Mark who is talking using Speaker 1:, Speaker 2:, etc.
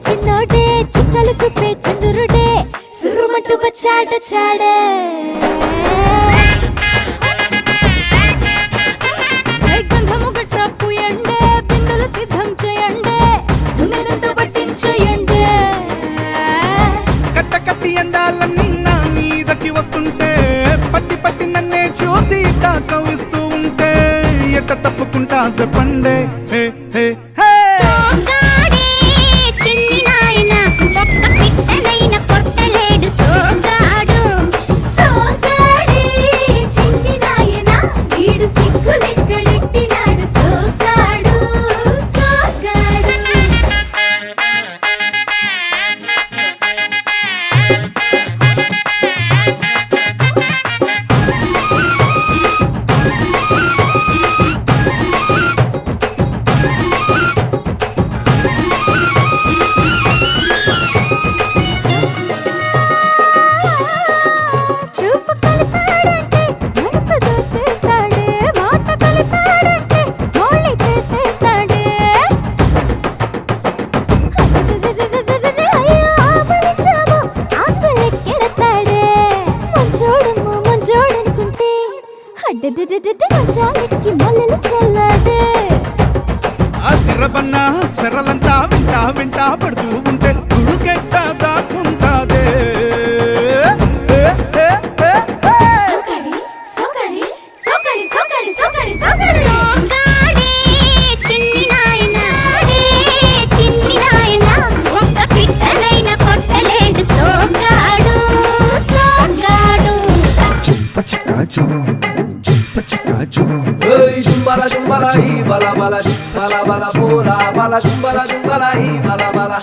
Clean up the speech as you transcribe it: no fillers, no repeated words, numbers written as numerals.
Speaker 1: చిన్నోడే చుక్కలు చూపే చంద్రుడే సురుమంటూ వచ్చాడే గంధము గట్ట పూయండే బిందులు సిద్ధం చేయండే ఉన్నదంతా పట్టించేయండే
Speaker 2: కట్ట కట్టి అందాలన్నీ నా మీదకి వస్తుంటే పట్టి పట్టి నన్నే చూసి కవిస్తూ ఉంటే ఎట్ట తప్పుకుంటా చెప్పండే హే హే హే అదిరబన్నా చెరలంతా వింటా వింటా పడుతూ ఉంటే గుడుకెట్ట దాక్కుంటాదే
Speaker 3: Shumbala shumbala hi bala bala shumbala bala bola bala shumbala shumbala hi bala bala